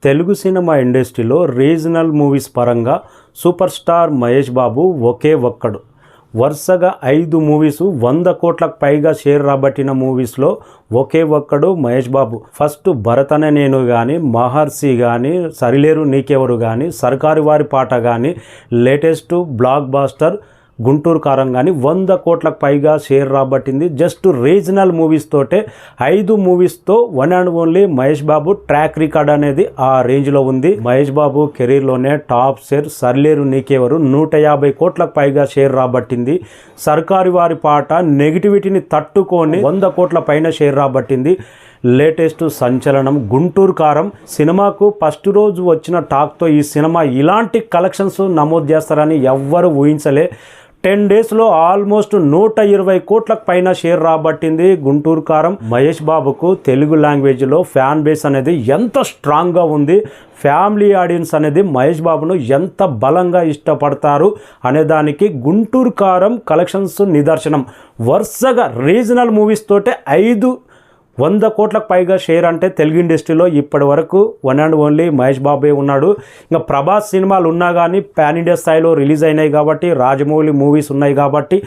Telugu cinema ఇండస్ట్రీలో regional movies పరంగా super star Mahesh Babu ఒకే ఒక్కడు. వరుసగా 5 మూవీస్ 100 కోట్లకు పైగా షేర్ రాబట్టిన మూవీస్లో ఒకే ఒక్కడు మహేష్ బాబు. ఫస్ట్ భరత్ అనే నేను కానీ, మహర్షి కానీ, సరిలేరు నీకెవరు కానీ, సర్కారు వారి పాట కానీ, లేటెస్ట్ బ్లాక్ బాస్టర్ గుంటూరు కారం కానీ 100 కోట్లకు పైగా షేర్ రాబట్టింది. జస్ట్ రీజనల్ మూవీస్ తోటే 5 మూవీస్తో one and only Mahesh Babu track record అనేది ఆ రేంజ్లో ఉంది. మహేష్ బాబు కెరీర్లోనే టాప్ షేర్ సర్లేరు నీకెవరు 150 కోట్లకు పైగా షేర్ రాబట్టింది. సర్కారు వారి పాట నెగిటివిటీని తట్టుకొని 100 కోట్ల పైన షేర్ రాబట్టింది. లేటెస్ట్ సంచలనం గుంటూరు కారం సినిమాకు ఫస్ట్ రోజు వచ్చిన టాక్తో ఈ సినిమా ఇలాంటి కలెక్షన్స్ నమోదు చేస్తారని ఎవ్వరు ఊహించలే. 10 డేస్లో ఆల్మోస్ట్ 120 కోట్లకు పైన షేర్ రాబట్టింది గుంటూరు కారం. మహేష్ బాబుకు తెలుగు లాంగ్వేజ్లో ఫ్యాన్ బేస్ అనేది ఎంత స్ట్రాంగ్గా ఉంది, ఫ్యామిలీ ఆడియన్స్ అనేది మహేష్ బాబును ఎంత బలంగా ఇష్టపడతారు అనేదానికి గుంటూరు కారం కలెక్షన్స్ నిదర్శనం. వరుసగా రీజనల్ మూవీస్ తోటే 100 కోట్లకు పైగా షేర్ అంటే తెలుగు ఇండస్ట్రీలో ఇప్పటి వరకు వన్ అండ్ ఓన్లీ మహేష్ బాబే ఉన్నాడు. ఇంకా ప్రభాస్ సినిమాలు ఉన్నా కానీ పాన్ ఇండియా స్థాయిలో రిలీజ్ అయినాయి కాబట్టి, రాజమౌళి మూవీస్ ఉన్నాయి కాబట్టి,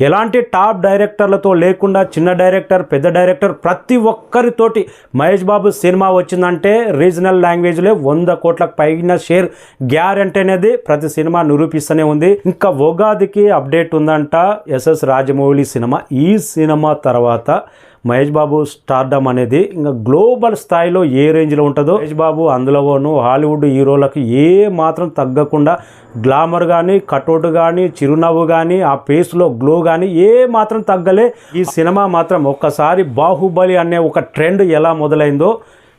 ఎలాంటి టాప్ డైరెక్టర్లతో లేకుండా చిన్న డైరెక్టర్ పెద్ద డైరెక్టర్ ప్రతి ఒక్కరితోటి మహేష్ బాబు సినిమా వచ్చిందంటే రీజనల్ లాంగ్వేజ్లో 100 కోట్లకు పైన షేర్ గ్యారెంటీ అనేది ప్రతి సినిమా నిరూపిస్తూనే ఉంది. ఇంకా ఉగాదికి అప్డేట్ ఉందంట ఎస్ఎస్ రాజమౌళి సినిమా. ఈ సినిమా తర్వాత మహేష్ బాబు స్టార్డమ్ అనేది ఇంకా గ్లోబల్ స్థాయిలో ఏ రేంజ్లో ఉంటుందో, మహేష్ బాబు అందులోనూ హాలీవుడ్ హీరోలకు ఏ మాత్రం తగ్గకుండా గ్లామర్ కానీ, కటౌట్ కానీ, చిరునవ్వు కానీ, ఆ ఫేస్లో గ్లో కానీ ఏ మాత్రం తగ్గలే. ఈ సినిమా మాత్రం ఒక్కసారి బాహుబలి అనే ఒక ట్రెండ్ ఎలా మొదలైందో,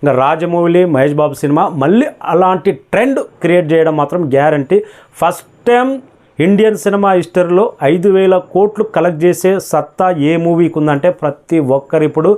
ఇంకా రాజమౌళి మహేష్ బాబు సినిమా మళ్ళీ అలాంటి ట్రెండ్ క్రియేట్ చేయడం మాత్రం guarantee. First time Indian cinema హిస్టరీలో 5,000 కోట్లు కలెక్ట్ చేసే సత్తా ఏ మూవీకి ఉందంటే ప్రతి ఒక్కరు ఇప్పుడు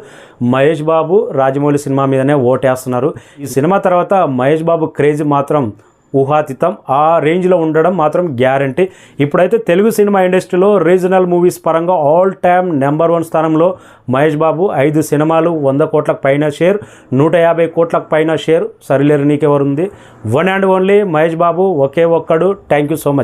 మహేష్ బాబు రాజమౌళి సినిమా మీదనే ఓటేస్తున్నారు. ఈ సినిమా తర్వాత మహేష్ బాబు క్రేజ్ మాత్రం ఊహాతీతం, ఆ రేంజ్లో ఉండడం మాత్రం గ్యారంటీ. ఇప్పుడైతే తెలుగు సినిమా ఇండస్ట్రీలో రీజనల్ మూవీస్ పరంగా ఆల్ టైమ్ నెంబర్ 1 స్థానంలో మహేష్ బాబు. 5 సినిమాలు 100 కోట్లకు పైన షేర్, 150 కోట్లకు పైన షేర్ సరిలేరు నీకెవరు ఉంది. వన్ అండ్ ఓన్లీ మహేష్ బాబు ఒకే ఒక్కడు. Thank you so much.